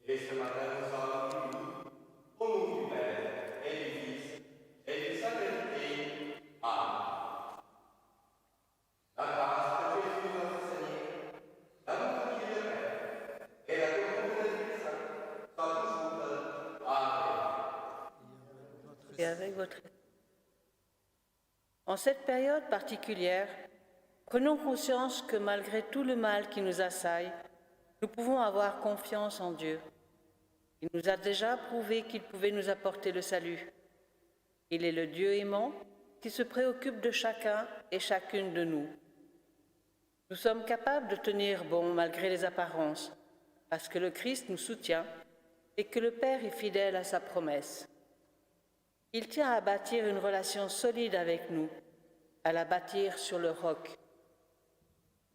Et ce matin, nous sommes unis au nom du Père et du Fils et du Saint-Esprit. Amen. La grâce de Jésus notre Seigneur, l'amour de Dieu le Père et la communion de l'Esprit Saint soient toujours avec et avec votre. En cette période particulière, prenons conscience que malgré tout le mal qui nous assaille, nous pouvons avoir confiance en Dieu. Il nous a déjà prouvé qu'il pouvait nous apporter le salut. Il est le Dieu aimant qui se préoccupe de chacun et chacune de nous. Nous sommes capables de tenir bon malgré les apparences, parce que le Christ nous soutient et que le Père est fidèle à sa promesse. Il tient à bâtir une relation solide avec nous, à la bâtir sur le roc.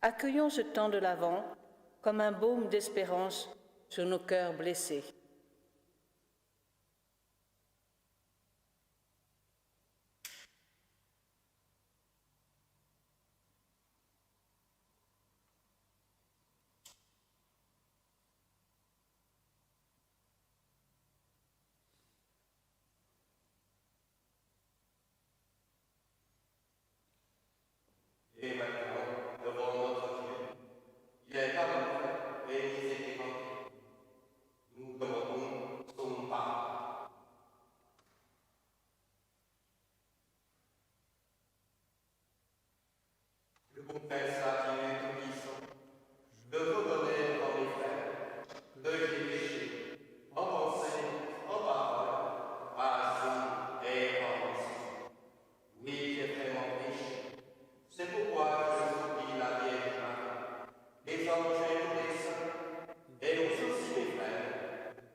Accueillons ce temps de l'Avent comme un baume d'espérance sur nos cœurs blessés. Et maintenant, devant notre Dieu, il est amour et miséricordieux. Nous demandons son pardon. Je confesse à Dieu Tout-Puissant de reconnaître dans mes frères que j'ai péché en pensée, en parole, par action et en pensée. Oui, j'ai vraiment péché. C'est pourquoi je supplie la Vierge Marie, les anges et tous les saints, et vous aussi mes frères,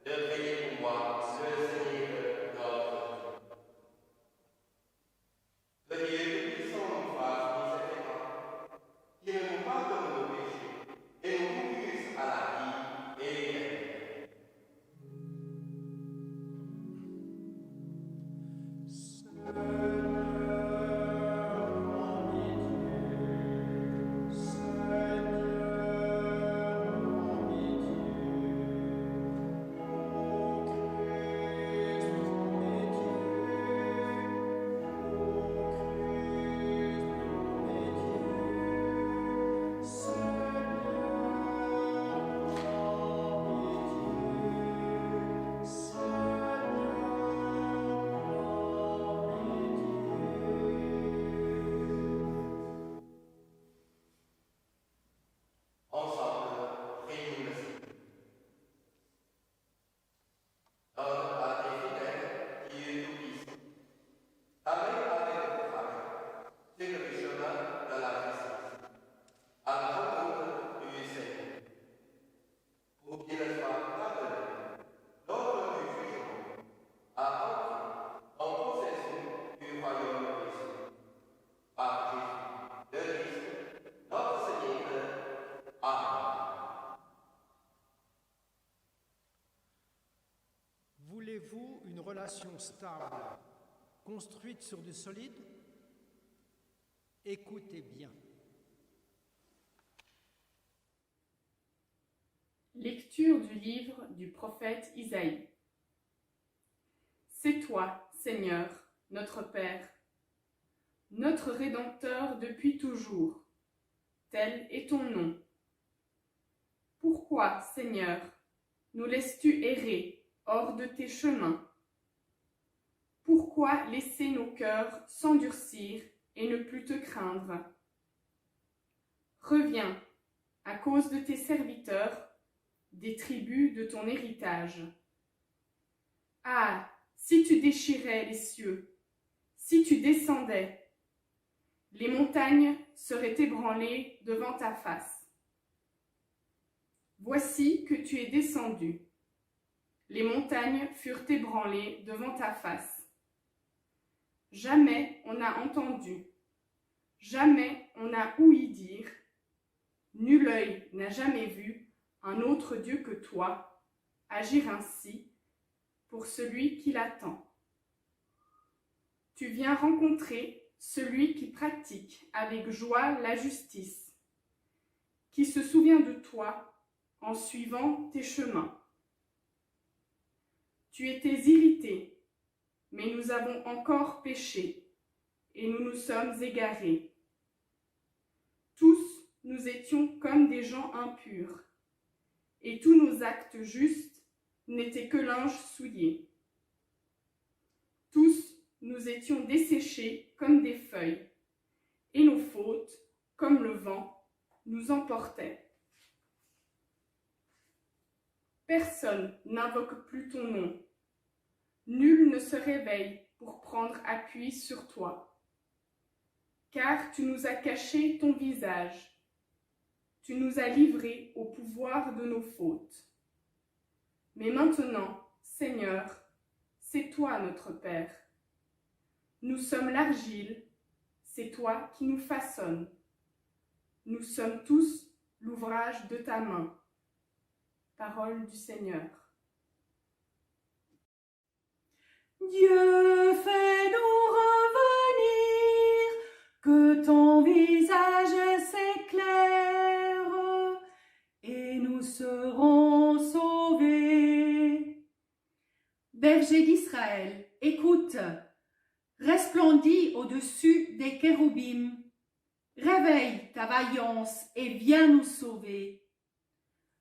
de prier pour moi, le Seigneur notre Dieu. Que Dieu Tout-Puissant nous fasse miséricorde, qu'il nous pardonne nos péchés et nous conduise à la vie éternelle. Ensemble, prions le Seigneur. Donne à tes fidèles, Dieu Tout-Puissant, avec courage, sur le chemin de la justice, à la rencontre du Seigneur, pour qu'il soit pardonné lors du jugement, à entrer en possession du royaume des cieux. Par Jésus, le Christ, notre Seigneur. Amen. Voulez-vous une relation stable, construite sur du solide? Écoutez bien. Lecture du livre du prophète Isaïe. C'est toi, Seigneur, notre Père, notre Rédempteur depuis toujours. Tel est ton nom. Pourquoi, Seigneur, nous laisses-tu errer hors de tes chemins? Pourquoi laisser nos cœurs s'endurcir et ne plus te craindre? Reviens, à cause de tes serviteurs, des tribus de ton héritage. Ah, si tu déchirais les cieux, si tu descendais, les montagnes seraient ébranlées devant ta face. Voici que tu es descendu. Les montagnes furent ébranlées devant ta face. Jamais on n'a entendu, jamais on n'a ouï dire, nul œil n'a jamais vu un autre Dieu que toi agir ainsi pour celui qui l'attend. Tu viens rencontrer celui qui pratique avec joie la justice, qui se souvient de toi en suivant tes chemins. Tu étais irrité, mais nous avons encore péché, et nous nous sommes égarés. Tous, nous étions comme des gens impurs, et tous nos actes justes n'étaient que linge souillé. Tous, nous étions desséchés comme des feuilles, et nos fautes, comme le vent, nous emportaient. Personne n'invoque plus ton nom. Nul ne se réveille pour prendre appui sur toi. Car tu nous as caché ton visage. Tu nous as livrés au pouvoir de nos fautes. Mais maintenant, Seigneur, c'est toi notre Père. Nous sommes l'argile, c'est toi qui nous façonnes. Nous sommes tous l'ouvrage de ta main. Parole du Seigneur. Dieu, fais-nous revenir, que ton visage s'éclaire, et nous serons sauvés. Berger d'Israël, écoute, resplendis au-dessus des kéroubim, réveille ta vaillance et viens nous sauver.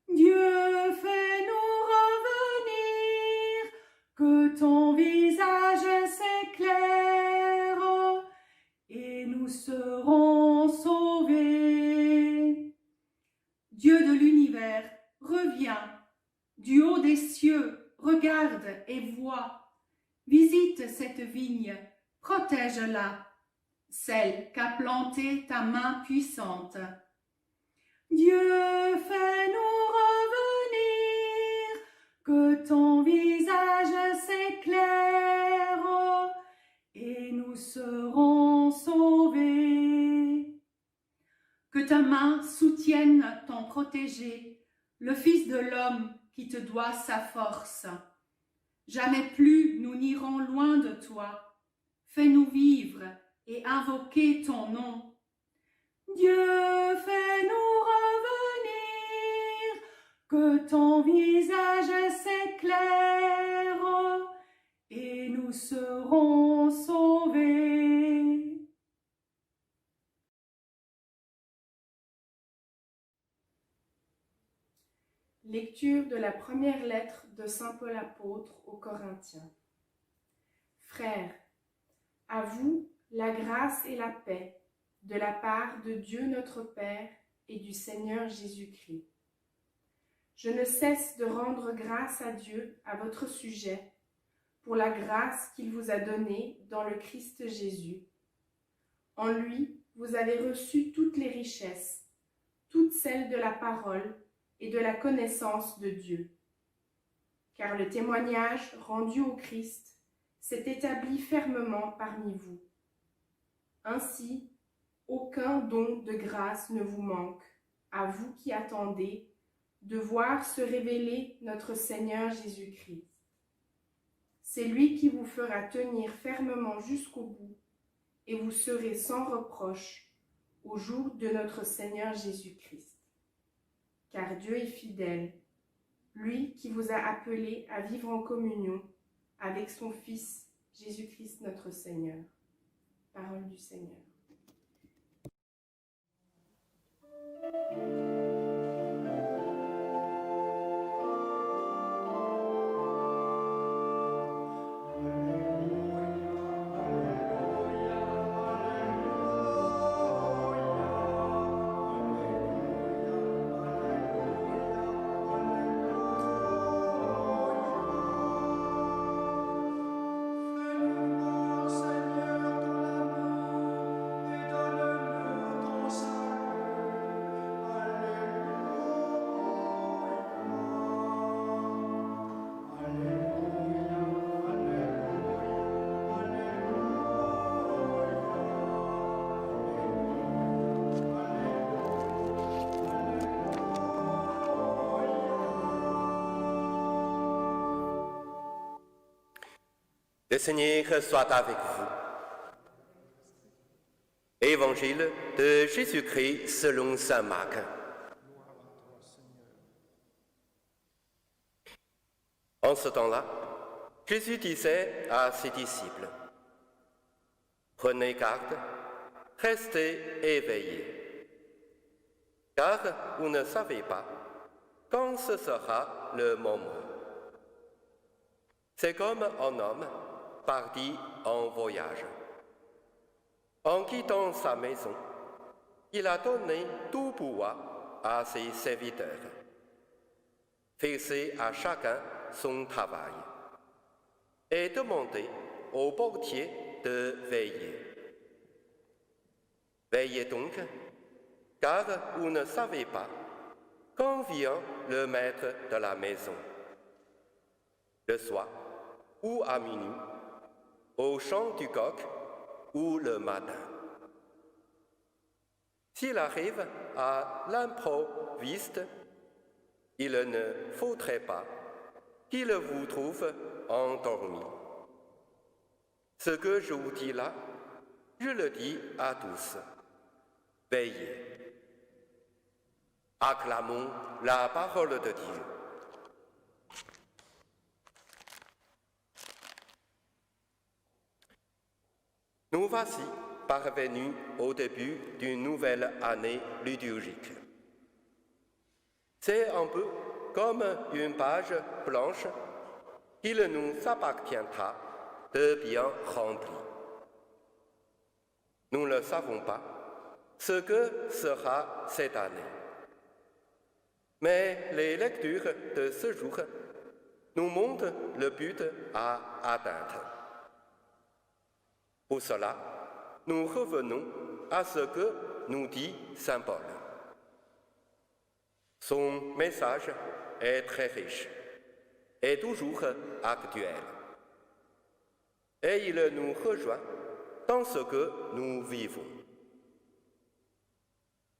Dieu, fais-nous revenir, que ton visage s'éclaire, et nous serons sauvés. Dieu de l'univers, reviens, du haut des cieux, regarde et vois, visite cette vigne, protège-la, celle qu'a plantée ta main puissante. Dieu, fais-nous revenir, que ton visage s'éclaire, et nous serons sauvés. Que ta main soutienne ton protégé, le Fils de l'homme qui te doit sa force. Jamais plus nous n'irons loin de toi. Fais-nous vivre et invoquer ton nom. Dieu, fais-nous revenir, que ton visage s'éclaire, et nous serons sauvés. Lecture de la première lettre de saint Paul apôtre aux Corinthiens. Frères, à vous la grâce et la paix de la part de Dieu notre Père et du Seigneur Jésus-Christ. Je ne cesse de rendre grâce à Dieu à votre sujet pour la grâce qu'il vous a donnée dans le Christ Jésus. En lui, vous avez reçu toutes les richesses, toutes celles de la parole et de la connaissance de Dieu. Car le témoignage rendu au Christ s'est établi fermement parmi vous. Ainsi, aucun don de grâce ne vous manque, à vous qui attendez de voir se révéler notre Seigneur Jésus-Christ. C'est lui qui vous fera tenir fermement jusqu'au bout, et vous serez sans reproche au jour de notre Seigneur Jésus-Christ. Car Dieu est fidèle, lui qui vous a appelés à vivre en communion avec son Fils Jésus-Christ notre Seigneur. Parole du Seigneur. Le Seigneur soit avec vous. Évangile de Jésus-Christ selon saint Marc. En ce temps-là, Jésus disait à ses disciples, « Prenez garde, restez éveillés, car vous ne savez pas quand ce sera le moment. » C'est comme un homme parti en voyage. En quittant sa maison, il a donné tout pouvoir à ses serviteurs, fixé à chacun son travail et demandé au portier de veiller. Veillez donc, car vous ne savez pas quand vient le maître de la maison, le soir ou à minuit, au chant du coq ou le matin. S'il arrive à l'improviste, il ne faudrait pas qu'il vous trouve endormi. Ce que je vous dis là, je le dis à tous. Veillez. Acclamons la parole de Dieu. Nous voici parvenus au début d'une nouvelle année liturgique. C'est un peu comme une page blanche qu'il nous appartiendra de bien remplir. Nous ne savons pas ce que sera cette année. Mais les lectures de ce jour nous montrent le but à atteindre. Pour cela, nous revenons à ce que nous dit saint Paul. Son message est très riche et toujours actuel. Et il nous rejoint dans ce que nous vivons.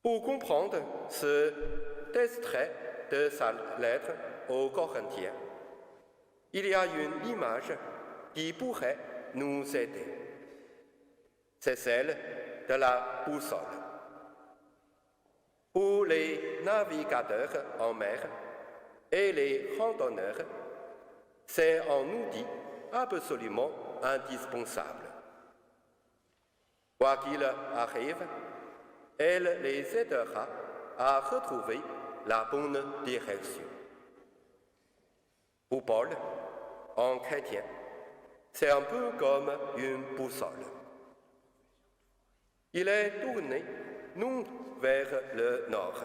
Pour comprendre ce extrait de sa lettre aux Corinthiens, il y a une image qui pourrait nous aider. C'est celle de la boussole. Pour les navigateurs en mer et les randonneurs, c'est un outil absolument indispensable. Quoi qu'il arrive, elle les aidera à retrouver la bonne direction. Pour Paul, en chrétien, c'est un peu comme une boussole. Il est tourné non vers le nord,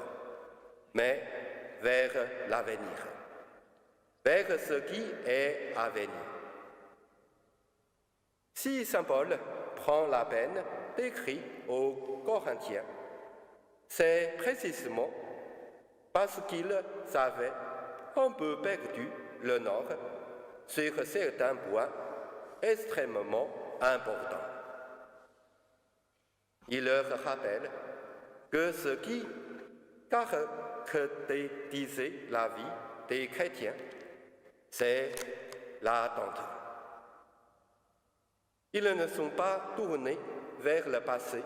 mais vers l'avenir, vers ce qui est à venir. Si saint Paul prend la peine d'écrire aux Corinthiens, c'est précisément parce qu'ils avaient un peu perdu le nord sur certains points extrêmement importants. Il leur rappelle que ce qui caractérisait la vie des chrétiens, c'est l'attente. Ils ne sont pas tournés vers le passé,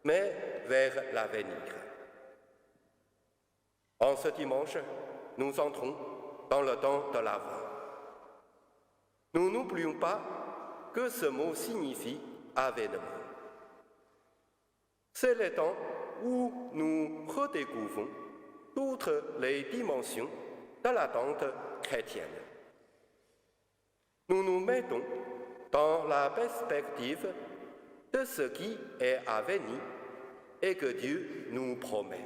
mais vers l'avenir. En ce dimanche, nous entrons dans le temps de l'Avent. Nous n'oublions pas que ce mot signifie avènement. C'est le temps où nous redécouvrons toutes les dimensions de l'attente chrétienne. Nous nous mettons dans la perspective de ce qui est à venir et que Dieu nous promet.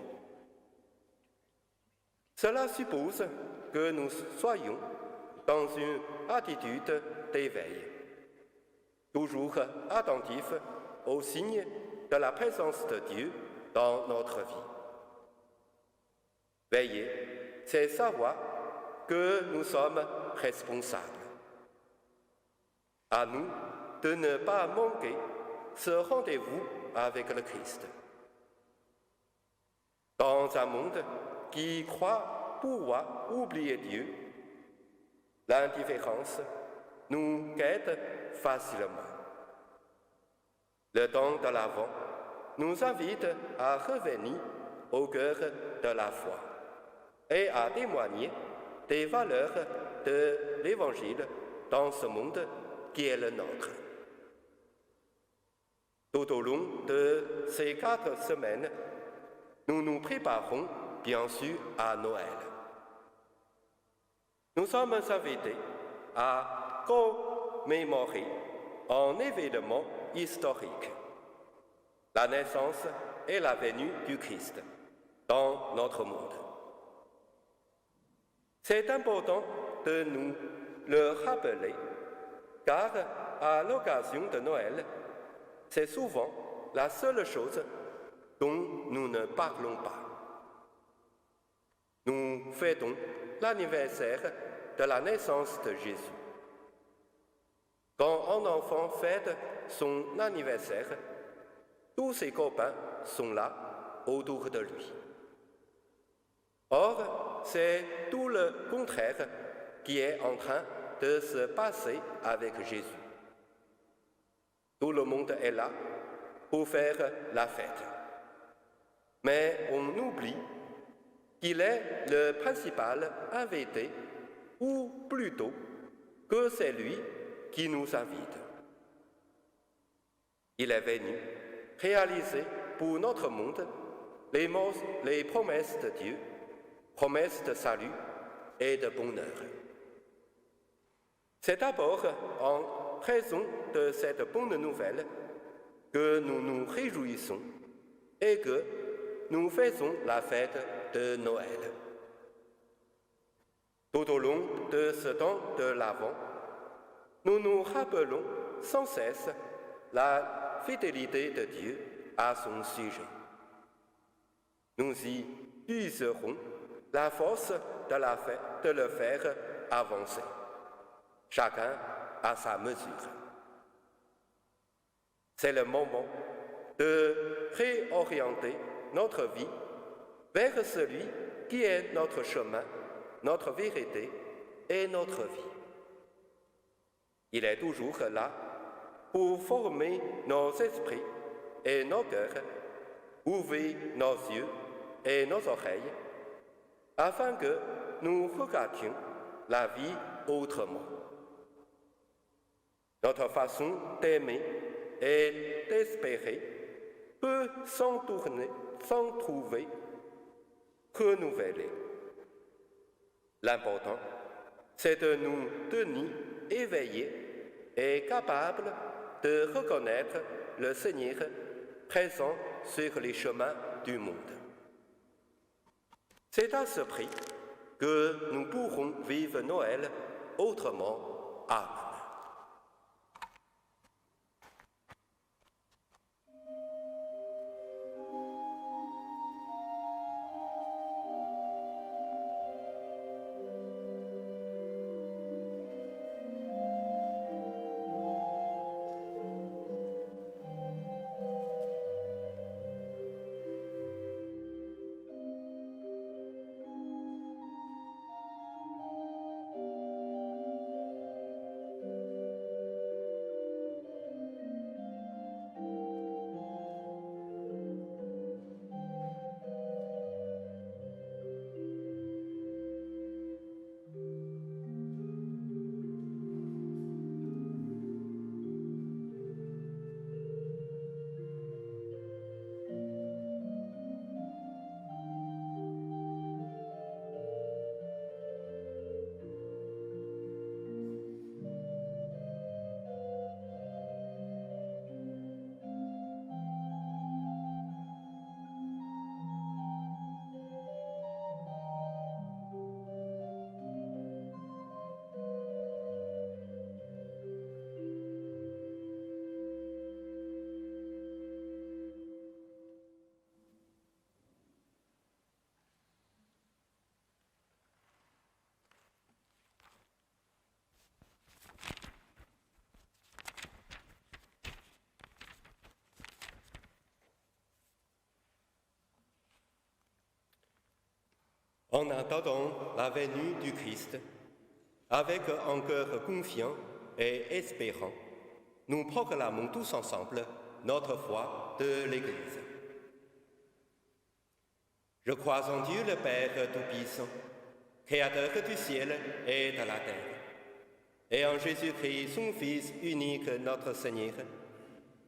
Cela suppose que nous soyons dans une attitude d'éveil, toujours attentifs aux signes de la présence de Dieu dans notre vie. Veiller, c'est savoir que nous sommes responsables. À nous de ne pas manquer ce rendez-vous avec le Christ. Dans un monde qui croit pouvoir oublier Dieu, l'indifférence nous guette facilement. Le temps de l'Avent nous invite à revenir au cœur de la foi et à témoigner des valeurs de l'Évangile dans ce monde qui est le nôtre. Tout au long de ces 4 semaines, nous nous préparons bien sûr à Noël. Nous sommes invités à commémorer un événement historique, la naissance et la venue du Christ dans notre monde. C'est important de nous le rappeler, car à l'occasion de Noël, c'est souvent la seule chose dont nous ne parlons pas. Nous fêtons l'anniversaire de la naissance de Jésus. Quand un enfant fête son anniversaire, tous ses copains sont là autour de lui. Or, c'est tout le contraire qui est en train de se passer avec Jésus. Tout le monde est là pour faire la fête. Mais on oublie qu'il est le principal invité, ou plutôt que c'est lui qui nous invite. Il est venu réaliser pour notre monde les promesses de Dieu, promesses de salut et de bonheur. C'est d'abord en raison de cette bonne nouvelle que nous nous réjouissons et que nous faisons la fête de Noël. Tout au long de ce temps de l'Avent, nous nous rappelons sans cesse la fidélité de Dieu à son sujet. Nous y puiserons la force de le faire avancer, chacun à sa mesure. C'est le moment de réorienter notre vie vers celui qui est notre chemin, notre vérité et notre vie. Il est toujours là pour former nos esprits et nos cœurs, ouvrir nos yeux et nos oreilles, afin que nous regardions la vie autrement. Notre façon d'aimer et d'espérer peut s'en trouver renouvelée. L'important, c'est de nous tenir éveillés et capables de reconnaître le Seigneur présent sur les chemins du monde. C'est à ce prix que nous pourrons vivre Noël autrement. Amen. En attendant la venue du Christ, avec un cœur confiant et espérant, nous proclamons tous ensemble notre foi de l'Église. Je crois en Dieu le Père Tout-Puissant, Créateur du ciel et de la terre, et en Jésus-Christ, son Fils unique, notre Seigneur,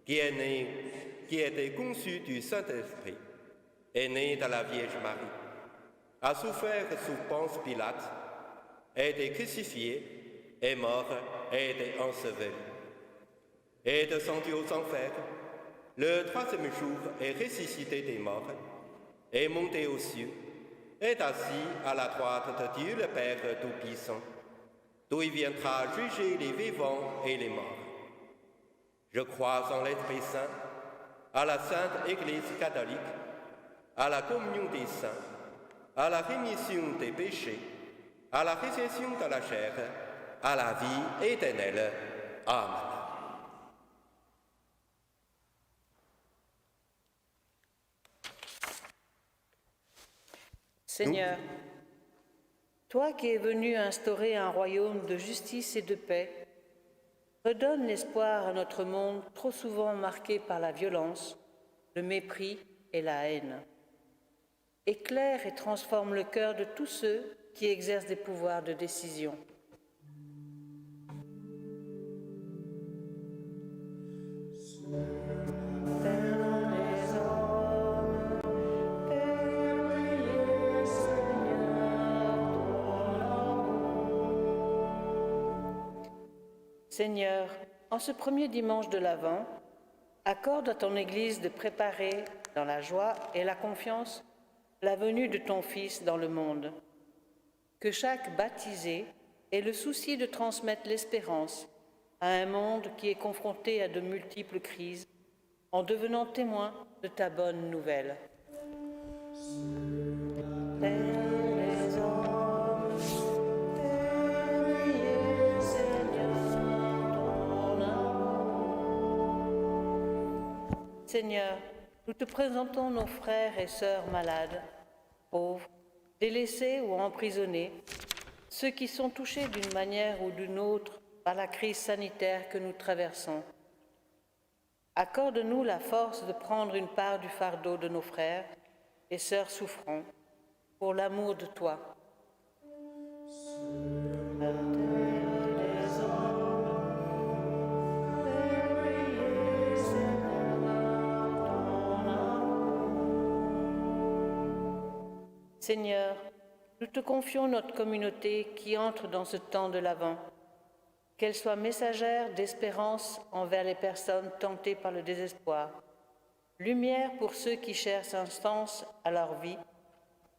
qui était conçu du Saint-Esprit, est né de la Vierge Marie, a souffert sous Ponce Pilate, a été crucifié, est mort et été enseveli, est descendu aux enfers, le troisième jour est ressuscité des morts, est monté aux cieux, est assis à la droite de Dieu le Père Tout-Puissant, d'où il viendra juger les vivants et les morts. Je crois en l'Esprit Saint, à la Sainte Église catholique, à la communion des saints, à la rémission des péchés, à la résurrection de la chair, à la vie éternelle. Amen. Seigneur, toi qui es venu instaurer un royaume de justice et de paix, redonne l'espoir à notre monde trop souvent marqué par la violence, le mépris et la haine. Éclaire et transforme le cœur de tous ceux qui exercent des pouvoirs de décision. Seigneur, en ce premier dimanche de l'Avent, accorde à ton Église de préparer, dans la joie et la confiance, la venue de ton Fils dans le monde. Que chaque baptisé ait le souci de transmettre l'espérance à un monde qui est confronté à de multiples crises, en devenant témoin de ta bonne nouvelle. Seigneur, nous te présentons nos frères et sœurs malades, pauvres, délaissés ou emprisonnés, ceux qui sont touchés d'une manière ou d'une autre par la crise sanitaire que nous traversons. Accorde-nous la force de prendre une part du fardeau de nos frères et sœurs souffrants, pour l'amour de toi. Seigneur, nous te confions notre communauté qui entre dans ce temps de l'Avent, qu'elle soit messagère d'espérance envers les personnes tentées par le désespoir, lumière pour ceux qui cherchent un sens à leur vie,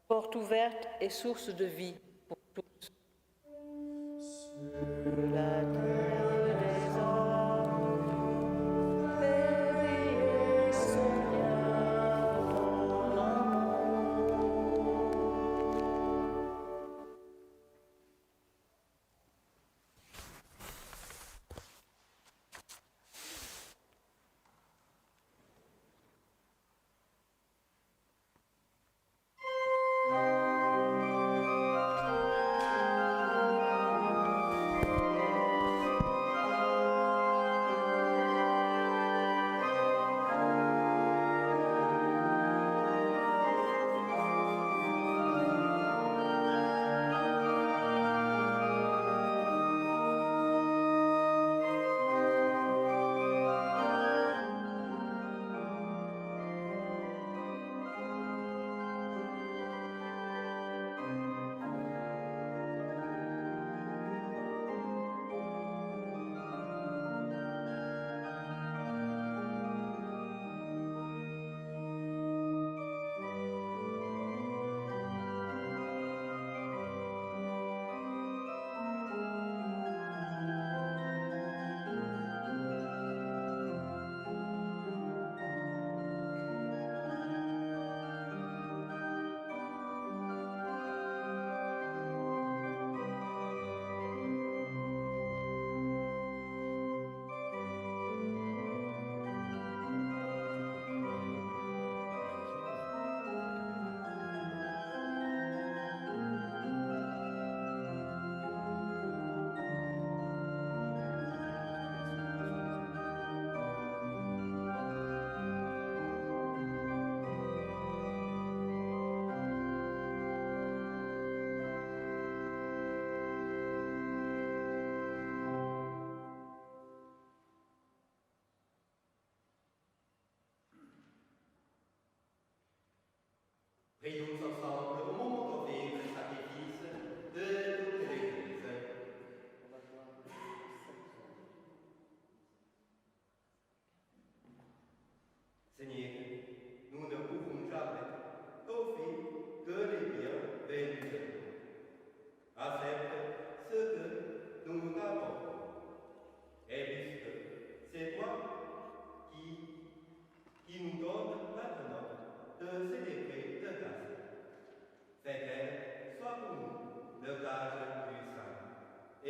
porte ouverte et source de vie pour tous. La terre des hommes, éveillez, Seigneur, ton amour.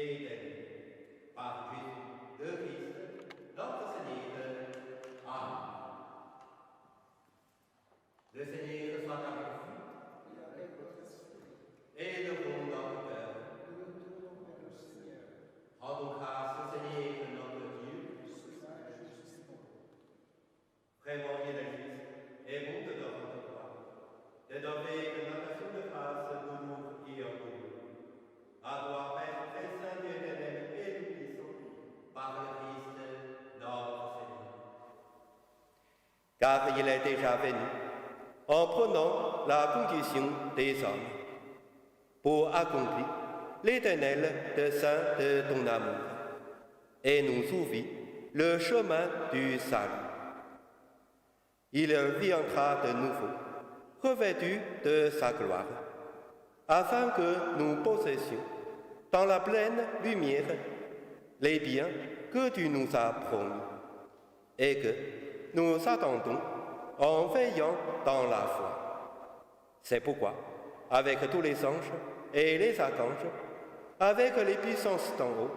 éternelle. Par Jésus, le Christ, notre Seigneur. Amen. Le Seigneur soit avec vous. Et avec votre esprit. Et le bon dans le cœur. Nous le tournons vers le Seigneur. Rendons grâce au Seigneur notre Dieu. Ce sage et juste bon. Vraiment bien Christ, et bon de leur rendre de donner que notre action de grâce nous montre et en nous. À toi, Père, très saint, Dieu éternel et tout-puissant, par le Christ, notre Seigneur. Car il est déjà venu, en prenant la condition des hommes, pour accomplir l'éternel dessein de ton amour, et nous ouvrir le chemin du salut. Il viendra de nouveau, revêtu de sa gloire, afin que nous possessions, dans la pleine lumière, les biens que tu nous as promis, et que nous attendons en veillant dans la foi. C'est pourquoi, avec tous les anges et les archanges, avec les puissances d'en haut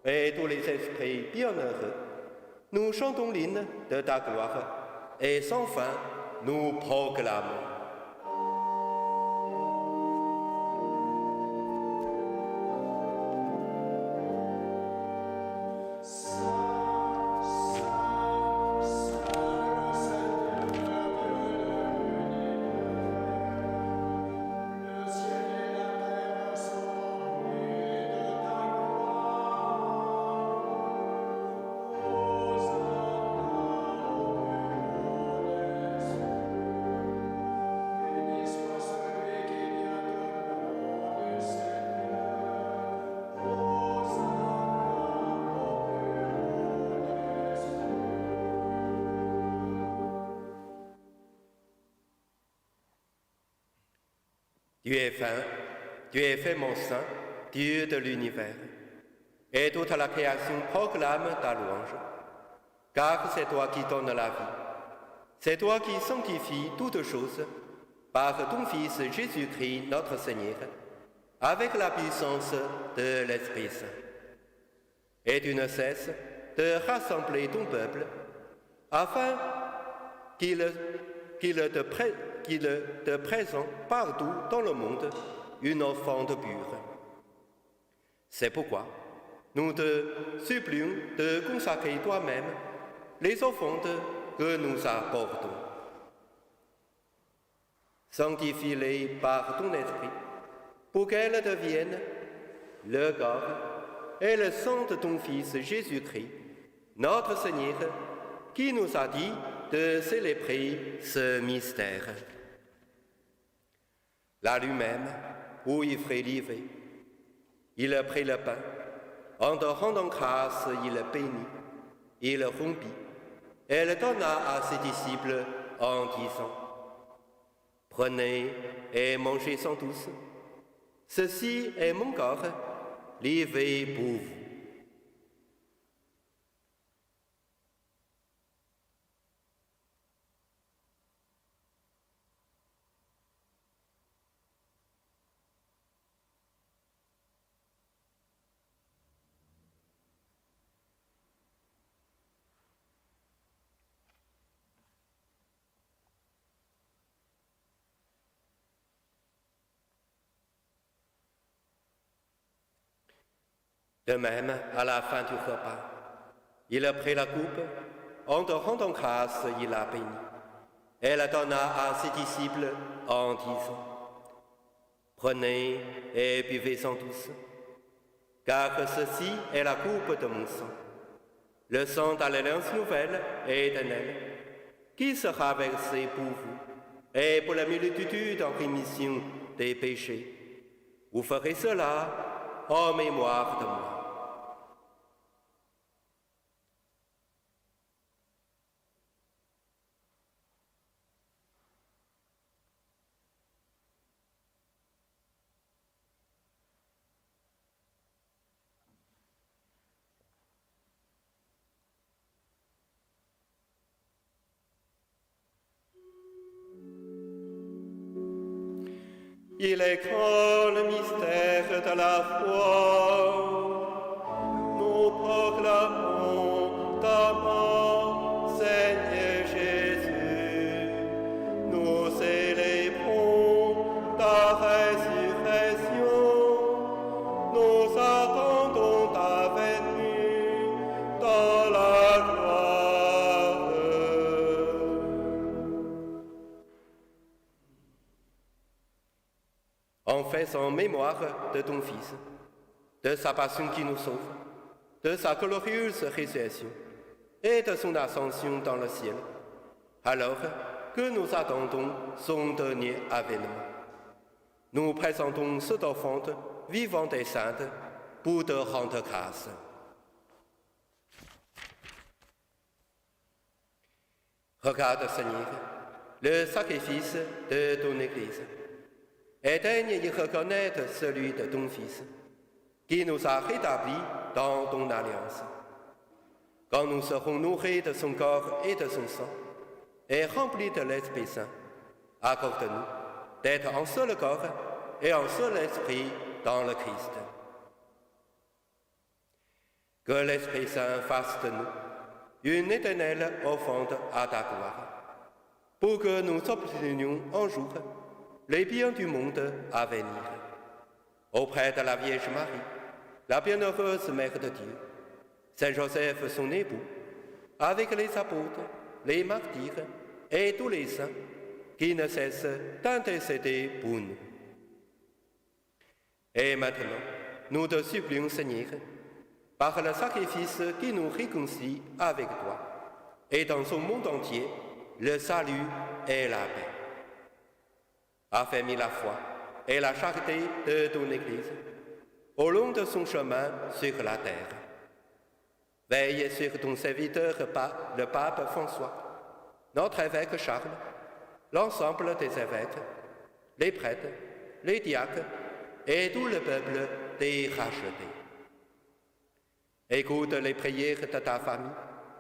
et tous les esprits bienheureux, nous chantons l'hymne de ta gloire, et sans fin, nous proclamons. Tu es vraiment saint, Dieu de l'univers, et toute la création proclame ta louange, car c'est toi qui donnes la vie, c'est toi qui sanctifies toutes choses par ton Fils Jésus-Christ notre Seigneur, avec la puissance de l'Esprit Saint. Et tu ne cesses de rassembler ton peuple, afin qu'il te présente partout dans le monde une offrande pure. C'est pourquoi nous te supplions de consacrer toi-même les offrandes que nous apportons. Sanctifie-les par ton esprit, pour qu'elles deviennent le corps et le sang de ton Fils Jésus-Christ, notre Seigneur, qui nous a dit de célébrer ce mystère. La nuit même, où il fut livré, il prit le pain, en te rendant grâce, il bénit, il rompit, et le donna à ses disciples en disant: Prenez et mangez-en tous, ceci est mon corps, livré pour vous. De même, à la fin du repas, il prit la coupe, en te rendant grâce, il la bénit, et la donna à ses disciples en disant: Prenez et buvez-en tous, car ceci est la coupe de mon sang, le sang de l'alliance nouvelle et éternelle, qui sera versé pour vous et pour la multitude en rémission des péchés. Vous ferez cela en mémoire de moi. Il est grand le mystère de la foi. faisant mémoire de ton Fils, de sa passion qui nous sauve, de sa glorieuse résurrection et de son ascension dans le ciel, alors que nous attendons son dernier avènement. Nous présentons cette offrande vivante et sainte pour te rendre grâce. Regarde, Seigneur, le sacrifice de ton Église, et daigne y reconnaître celui de ton Fils, qui nous a rétablis dans ton alliance. Quand nous serons nourris de son corps et de son sang, et remplis de l'Esprit Saint, accorde-nous d'être un seul corps et un seul esprit dans le Christ. Que l'Esprit Saint fasse de nous une éternelle offrande à ta gloire, pour que nous obtenions un jour les biens du monde à venir. Auprès de la Vierge Marie, la bienheureuse Mère de Dieu, Saint Joseph son époux, avec les apôtres, les martyrs et tous les saints qui ne cessent d'intercéder pour nous. Et maintenant, nous te supplions, Seigneur, par le sacrifice qui nous réconcilie avec toi, et dans son monde entier, le salut et la paix. Affermis la foi et la charité de ton Église au long de son chemin sur la terre. Veille sur ton serviteur, le pape François, notre évêque Charles, l'ensemble des évêques, les prêtres, les diacres et tout le peuple des rachetés. Écoute les prières de ta famille,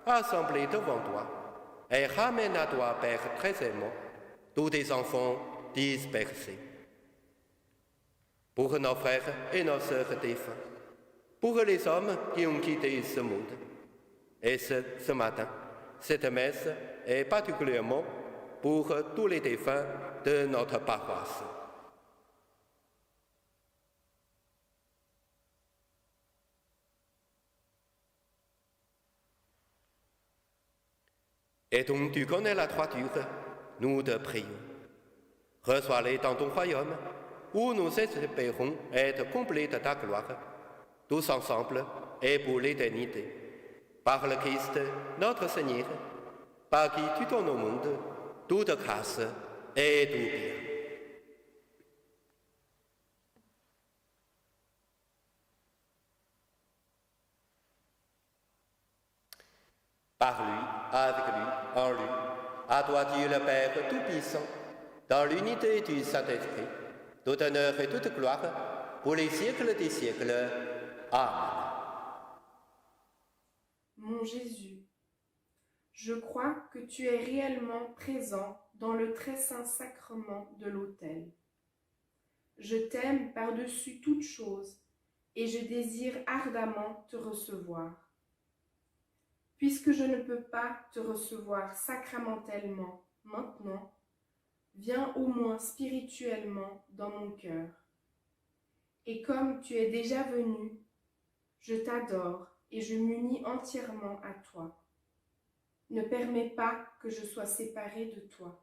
assemblée devant toi, et ramène à toi, Père très aimant, tous tes enfants dispersés. Pour nos frères et nos sœurs défunts, pour les hommes qui ont quitté ce monde. Et ce matin, cette messe est particulièrement pour tous les défunts de notre paroisse. Et donc tu connais la droiture, nous te prions. Reçois-les dans ton royaume, où nous espérons être complets de ta gloire, tous ensemble et pour l'éternité. Par le Christ, notre Seigneur, par qui tu donnes au monde toute grâce et tout bien. Par lui, avec lui, en lui, à toi Dieu le Père Tout-Puissant, dans l'unité du Saint-Esprit, tout honneur et toute gloire, pour les siècles des siècles. Amen. Mon Jésus, je crois que tu es réellement présent dans le très saint sacrement de l'autel. Je t'aime par-dessus toute chose et je désire ardemment te recevoir. Puisque je ne peux pas te recevoir sacramentellement maintenant, viens au moins spirituellement dans mon cœur. Et comme tu es déjà venu, je t'adore et je m'unis entièrement à toi. Ne permets pas que je sois séparée de toi.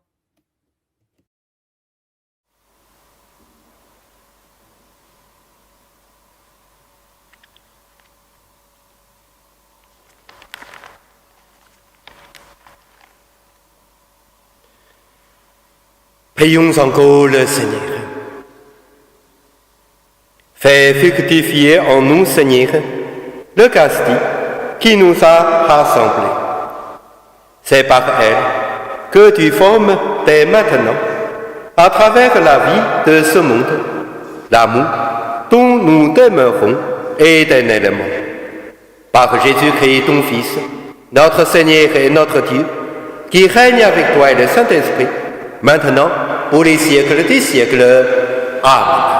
Prions encore le Seigneur. Fais fructifier en nous, Seigneur, le Castille qui nous a rassemblés. C'est par elle que tu formes dès maintenant, à travers la vie de ce monde, l'amour dont nous demeurons éternellement. Par Jésus-Christ, ton Fils, notre Seigneur et notre Dieu, qui règne avec toi et le Saint-Esprit, maintenant, pour les siècles des siècles. Amen.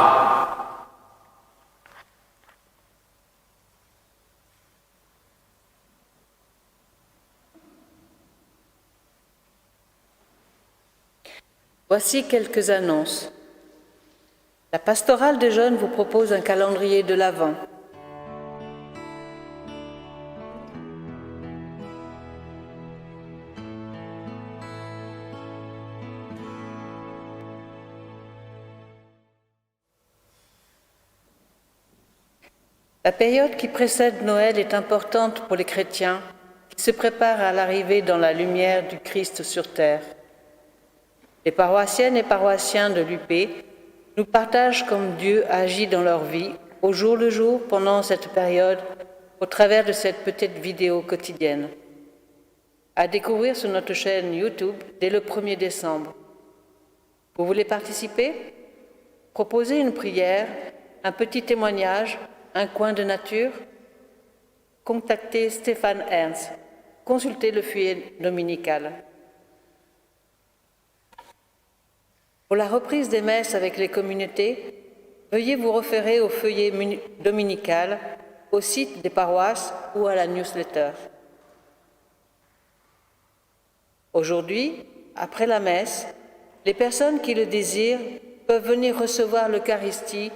Voici quelques annonces. La pastorale des jeunes vous propose un calendrier de l'Avent. La période qui précède Noël est importante pour les chrétiens qui se préparent à l'arrivée dans la lumière du Christ sur terre. Les paroissiennes et paroissiens de l'UP nous partagent comme Dieu agit dans leur vie au jour le jour pendant cette période au travers de cette petite vidéo quotidienne. À découvrir sur notre chaîne YouTube dès le 1er décembre. Vous voulez participer? Proposez une prière, un petit témoignage, un coin de nature? Contactez Stéphane Ernst. Consultez le feuillet dominical. Pour la reprise des messes avec les communautés, veuillez vous référer au feuillet dominical, au site des paroisses ou à la newsletter. Aujourd'hui, après la messe, les personnes qui le désirent peuvent venir recevoir l'Eucharistie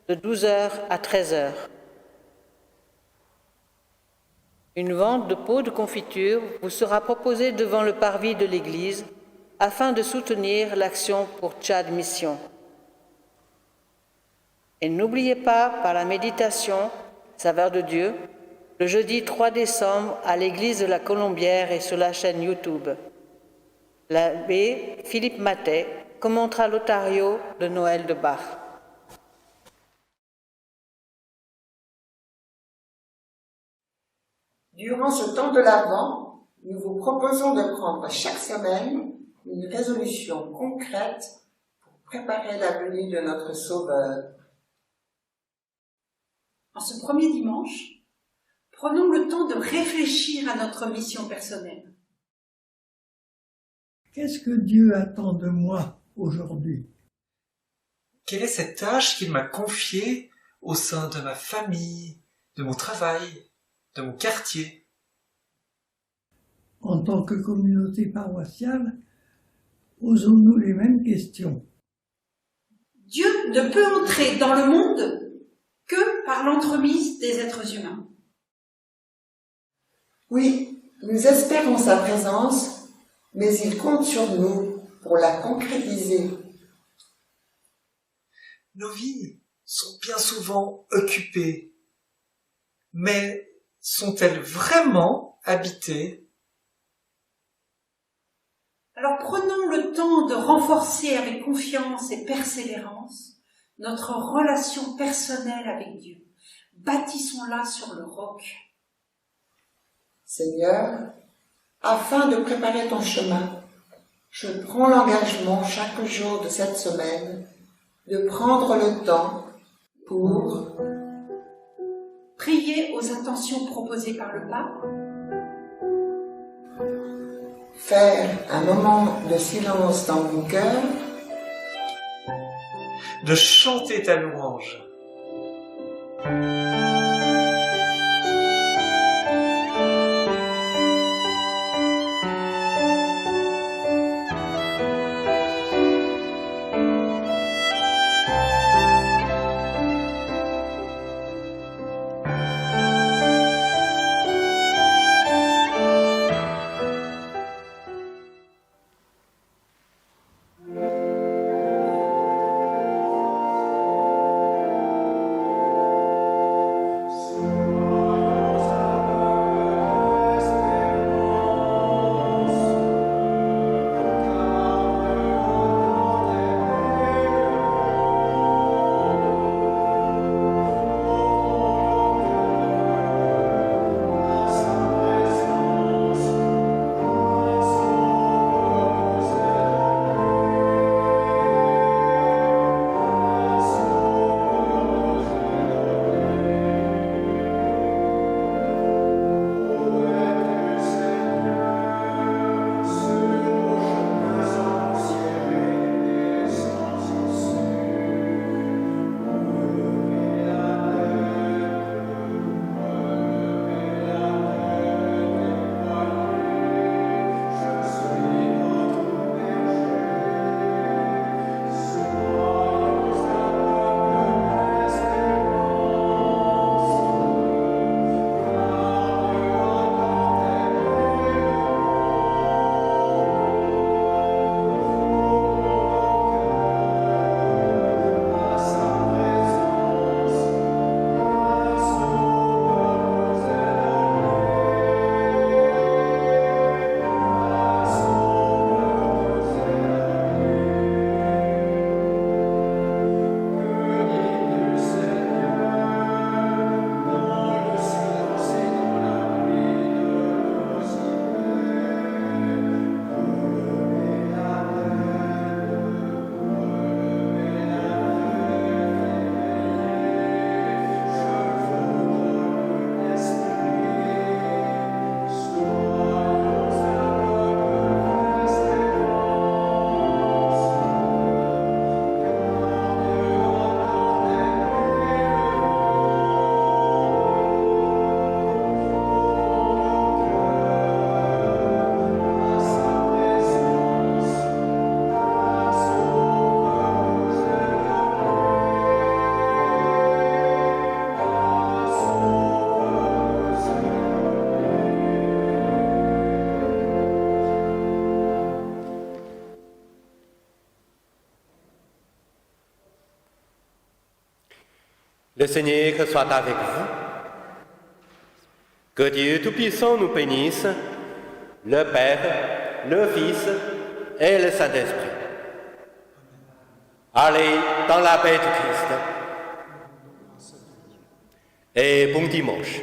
de 12h à 13h. Une vente de pots de confiture vous sera proposée devant le parvis de l'église afin de soutenir l'action pour Tchad Mission. Et n'oubliez pas, par la méditation Saveur de Dieu, le jeudi 3 décembre à l'église de la Colombière et sur la chaîne YouTube. L'abbé Philippe Matet commentera l'Otario de Noël de Bach. Durant ce temps de l'Avent, nous vous proposons de prendre chaque semaine une résolution concrète pour préparer la venue de notre Sauveur. En ce premier dimanche, prenons le temps de réfléchir à notre mission personnelle. Qu'est-ce que Dieu attend de moi aujourd'hui? Quelle est cette tâche qu'il m'a confiée au sein de ma famille, de mon travail, de mon quartier? En tant que communauté paroissiale, posons-nous les mêmes questions. Dieu ne peut entrer dans le monde que par l'entremise des êtres humains. Oui, nous espérons sa présence, mais il compte sur nous pour la concrétiser. Nos vies sont bien souvent occupées, mais sont-elles vraiment habitées? Alors prenons le temps de renforcer avec confiance et persévérance notre relation personnelle avec Dieu. Bâtissons-la sur le roc. Seigneur, afin de préparer ton chemin, je prends l'engagement chaque jour de cette semaine de prendre le temps pour prier aux intentions proposées par le pape, faire un moment de silence dans mon cœur, de chanter ta louange. Le Seigneur soit avec vous. Que Dieu Tout-Puissant nous bénisse, le Père, le Fils et le Saint-Esprit. Allez dans la paix du Christ. Et bon dimanche.